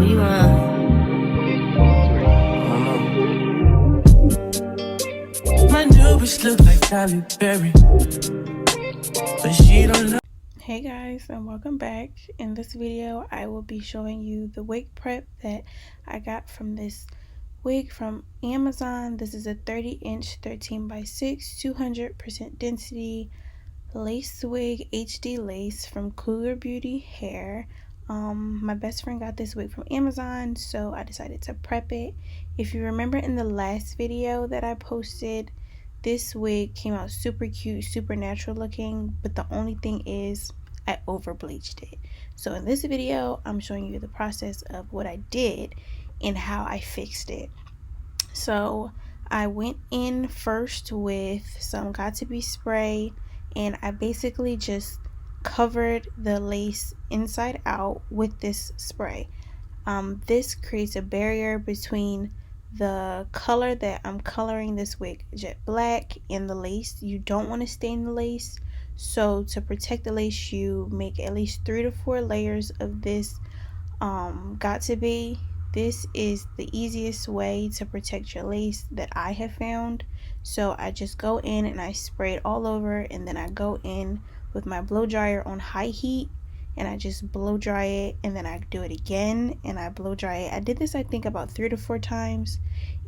We my new bitch look like Halle Berry, but she don't know. Hey guys, and welcome back. In this video I will be showing you the wig prep that I got from this wig from Amazon. This is a 30-inch 13x6 200% density lace wig, HD lace from Cougar Beauty Hair. My best friend got this wig from Amazon, so I decided to prep it. If you remember in the last video that I posted, this wig came out super cute, super natural looking, but the only thing is I over bleached it. So in this video, I'm showing you the process of what I did and how I fixed it. So I went in first with some Got2b spray, and I basically just covered the lace inside out with this spray. This creates a barrier between the color that I'm coloring this wig, jet black, and the lace. You don't want to stain the lace, so to protect the lace you make at least 3 to 4 layers of this Got2b. This is the easiest way to protect your lace that I have found. So I just go in and I spray it all over, and then I go in with my blow dryer on high heat and I just blow dry it, and then I do it again and I blow dry it. I did this I think about 3 to 4 times,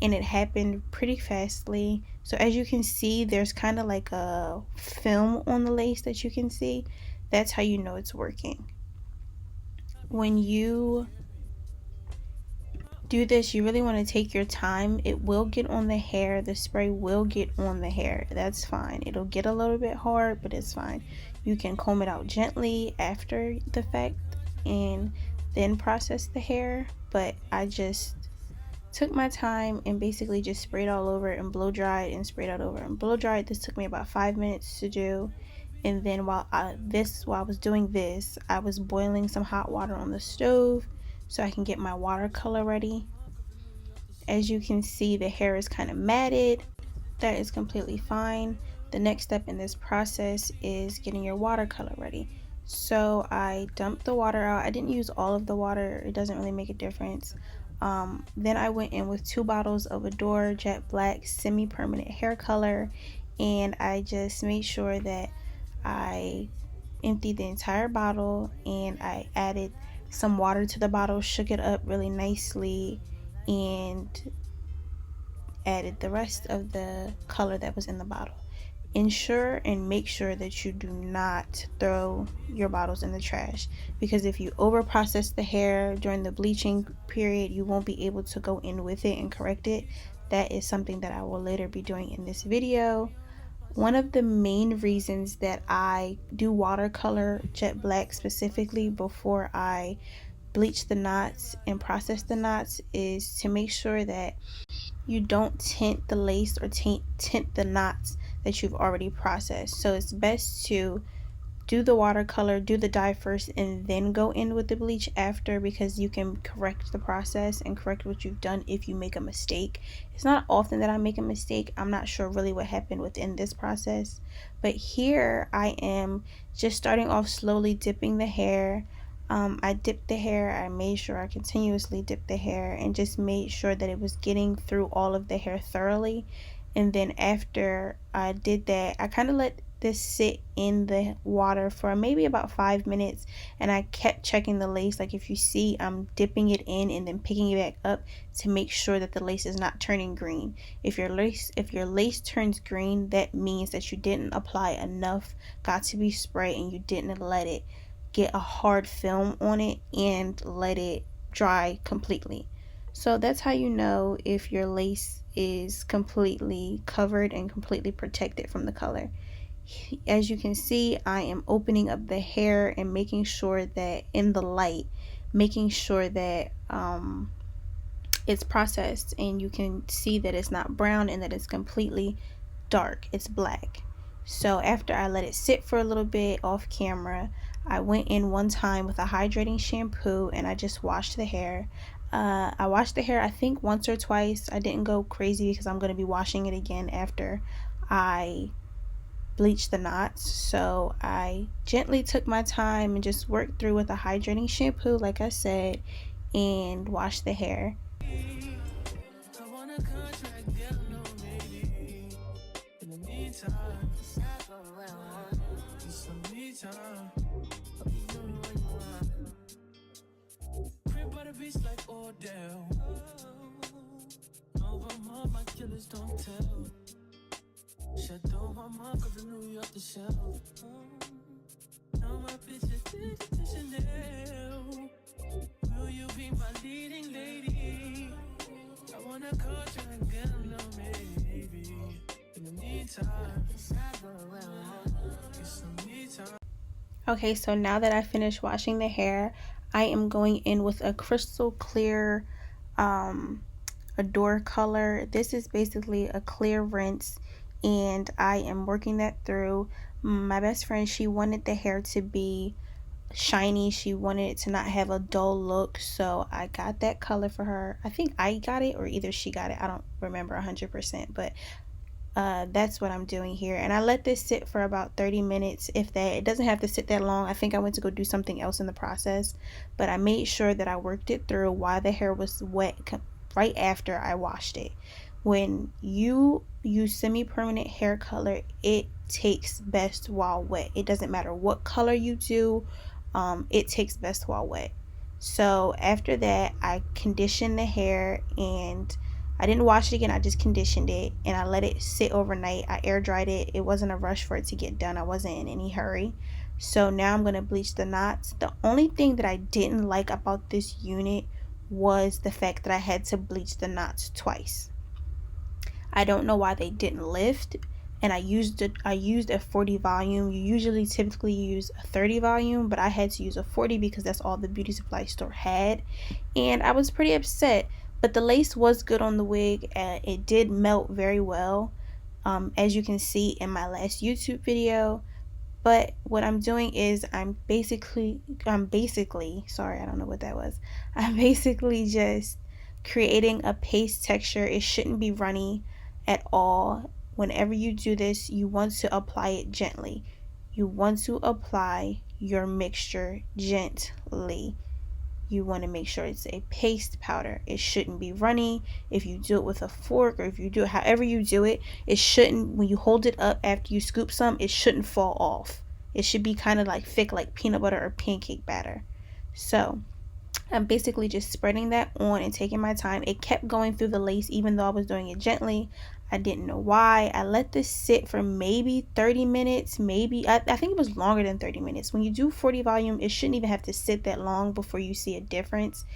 and it happened pretty fastly. So as you can see, there's kind of like a film on the lace that you can see. That's how you know it's working. When you do this, you really want to take your time. It will get on the hair. The spray will get on the hair. That's fine. It'll get a little bit hard, but it's fine. You can comb it out gently after the fact and then process the hair, but I just took my time and basically just sprayed all over and blow dried and sprayed all over and blow dried. This took me about 5 minutes to do. And then while I was doing this, I was boiling some hot water on the stove so I can get my watercolor ready. As you can see, the hair is kind of matted. That is completely fine. The next step in this process is getting your watercolor ready. So I dumped the water out. I didn't use all of the water. It doesn't really make a difference. Then I went in with 2 bottles of Adore Jet Black semi-permanent hair color, and I just made sure that I emptied the entire bottle, and I added some water to the bottle, shook it up really nicely, and added the rest of the color that was in the bottle. Ensure and make sure that you do not throw your bottles in the trash, because if you over process the hair during the bleaching period, you won't be able to go in with it and correct it. That is something that I will later be doing in this video. One of the main reasons that I do watercolor jet black specifically before I bleach the knots and process the knots is to make sure that you don't tint the lace or tint the knots that you've already processed. So it's best to do the watercolor, do the dye first, and then go in with the bleach after, because you can correct the process and correct what you've done if you make a mistake. It's not often that I make a mistake. I'm not sure really what happened within this process, but here I am just starting off slowly dipping the hair. I dipped the hair. I made sure I continuously dipped the hair and just made sure that it was getting through all of the hair thoroughly. And then after I did that, I kind of let this sit in the water for maybe about 5 minutes, and I kept checking the lace. Like if you see, I'm dipping it in and then picking it back up to make sure that the lace is not turning green. If your lace turns green, that means that you didn't apply enough Got2b spray and you didn't let it get a hard film on it and let it dry completely. So that's how you know if your lace is completely covered and completely protected from the color. As you can see, I am opening up the hair and making sure that in the light, making sure that it's processed, and you can see that it's not brown and that it's completely dark. It's black. So after I let it sit for a little bit off camera, I went in one time with a hydrating shampoo and I just washed the hair. I washed the hair I think once or twice. I didn't go crazy because I'm going to be washing it again after I bleach the knots. So I gently took my time and just worked through with a hydrating shampoo, like I said, and wash the hair. I want a contract, girl, no, maybe. In the meantime, just some me time. Crib by the beach like Odell. Over my killers don't tell. Chateau Mama, cause the New York the shelf. Now my bitches did to Chanel. Will you be my leading lady? I want a contract, girl, no, maybe. In the meantime, get some me time. Okay, so now that I finished washing the hair, I am going in with a crystal clear Adore color. This is basically a clear rinse, and I am working that through. My best friend, she wanted the hair to be shiny. She wanted it to not have a dull look, so I got that color for her. I think I got it, or either she got it. I don't remember 100%, but that's what I'm doing here. And I let this sit for about 30 minutes, if that. It doesn't have to sit that long. I think I went to go do something else in the process, but I made sure that I worked it through while the hair was wet, right after I washed it. When you use semi-permanent hair color, it takes best while wet. It doesn't matter what color you do, it takes best while wet. So after that, I conditioned the hair, and I didn't wash it again. I just conditioned it, and I let it sit overnight. I air dried it. It wasn't a rush for it to get done. I wasn't in any hurry. So now I'm going to bleach the knots. The only thing that I didn't like about this unit was the fact that I had to bleach the knots twice. I don't know why they didn't lift, and I used a 40 volume. You usually typically use a 30 volume, but I had to use a 40 because that's all the beauty supply store had, and I was pretty upset. But the lace was good on the wig. It did melt very well, as you can see in my last YouTube video. But what I'm doing is I'm basically, sorry, I don't know what that was. I'm basically just creating a paste texture. It shouldn't be runny at all. Whenever you do this, you want to apply it gently. You want to apply your mixture gently. You want to make sure it's a paste powder. It shouldn't be runny. If you do it with a fork, or if you do it however you do it, it shouldn't, when you hold it up after you scoop some, it shouldn't fall off. It should be kind of like thick, like peanut butter or pancake batter. So I'm basically just spreading that on and taking my time. It kept going through the lace even though I was doing it gently. I didn't know why. I let this sit for maybe 30 minutes, maybe. I think it was longer than 30 minutes. When you do 40 volume, it shouldn't even have to sit that long before you see a difference.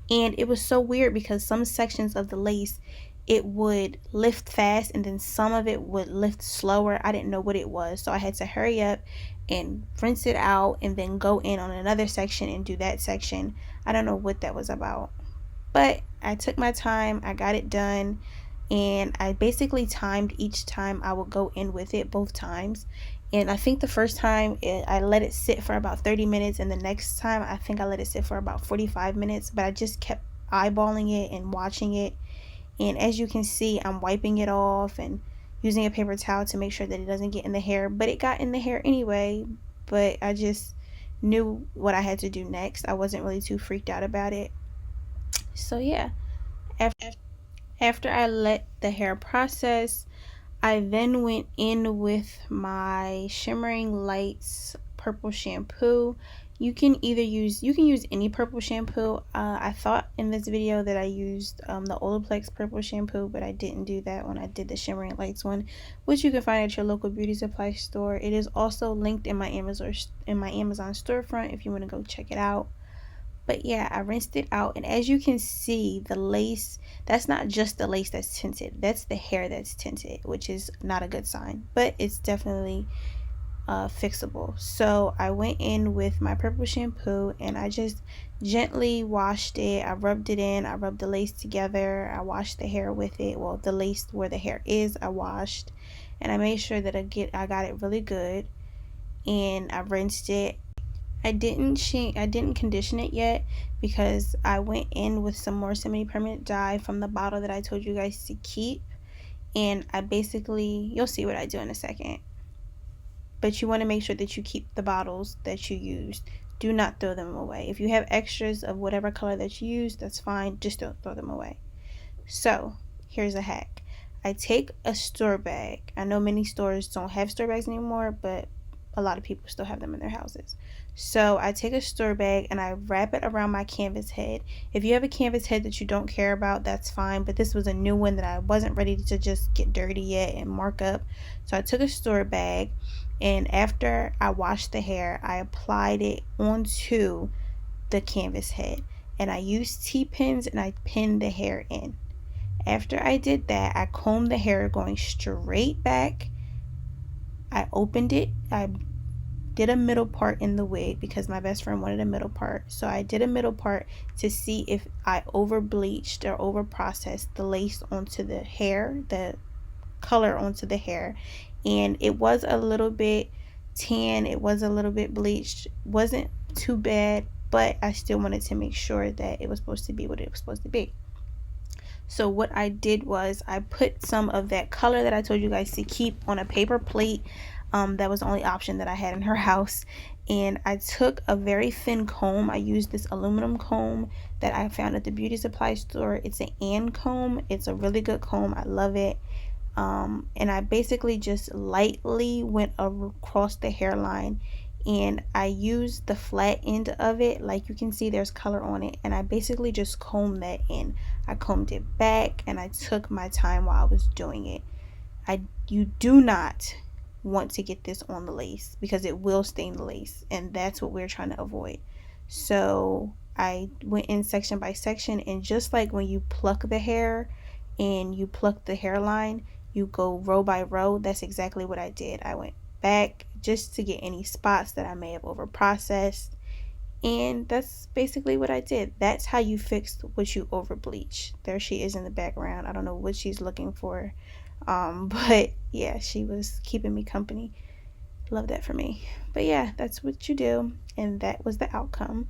And it was so weird because some sections of the lace, it would lift fast, and then some of it would lift slower. I didn't know what it was, so I had to hurry up and rinse it out and then go in on another section and do that section. I don't know what that was about, but I took my time. I got it done, and I basically timed each time I would go in with it, both times. And I think the first time I let it sit for about 30 minutes, and the next time I think I let it sit for about 45 minutes, but I just kept eyeballing it and watching it. And as you can see, I'm wiping it off and using a paper towel to make sure that it doesn't get in the hair, but it got in the hair anyway. But I just knew what I had to do next. I wasn't really too freaked out about it. So yeah, after I let the hair process, I then went in with my Shimmering Lights purple shampoo. You can use any purple shampoo. I thought in this video that I used the Olaplex purple shampoo, but I didn't do that when I did the Shimmering Lights one, which you can find at your local beauty supply store. It is also linked in my Amazon storefront if you want to go check it out. But yeah, I rinsed it out, and as you can see, the lace, that's not just the lace that's tinted, that's the hair that's tinted, which is not a good sign, but it's definitely fixable. So I went in with my purple shampoo, and I just gently washed it. I rubbed it in, I rubbed the lace together, I washed the hair with it. Well, the lace where the hair is, I washed, and I made sure that I got it really good, and I rinsed it. I didn't condition it yet because I went in with some more semi-permanent dye from the bottle that I told you guys to keep, and I basically, you'll see what I do in a second, but you want to make sure that you keep the bottles that you used Do not throw them away. If you have extras of whatever color that you use, that's fine. Just don't throw them away. So here's a hack. I take a store bag. I know many stores don't have store bags anymore, but a lot of people still have them in their houses. So I take a store bag and I wrap it around my canvas head. If you have a canvas head that you don't care about, that's fine, but this was a new one that I wasn't ready to just get dirty yet and mark up. So I took a store bag, and after I washed the hair, I applied it onto the canvas head, and I used T-pins and I pinned the hair in. After I did that, I combed the hair going straight back. I opened it. I did a middle part in the wig because my best friend wanted a middle part. So I did a middle part to see if I over bleached or over processed the lace onto the hair, the color onto the hair. And it was a little bit tan. It was a little bit bleached. Wasn't too bad, but I still wanted to make sure that it was supposed to be what it was supposed to be. So what I did was I put some of that color that I told you guys to keep on a paper plate. That was the only option that I had in her house. And I took a very thin comb. I used this aluminum comb that I found at the beauty supply store. It's an Ann comb. It's a really good comb. I love it. And I basically just lightly went across the hairline, and I used the flat end of it. Like you can see, there's color on it, and I basically just combed that in. I combed it back, and I took my time while I was doing it. You do not want to get this on the lace because it will stain the lace, and that's what we're trying to avoid. So I went in section by section, and just like when you pluck the hair and you pluck the hairline, you go row by row. That's exactly what I did. I went back just to get any spots that I may have over processed, and that's basically what I did. That's how you fix what you over bleach. There she is in the background. I don't know what she's looking for, but yeah, she was keeping me company. Love that for me. But yeah, that's what you do, and that was the outcome.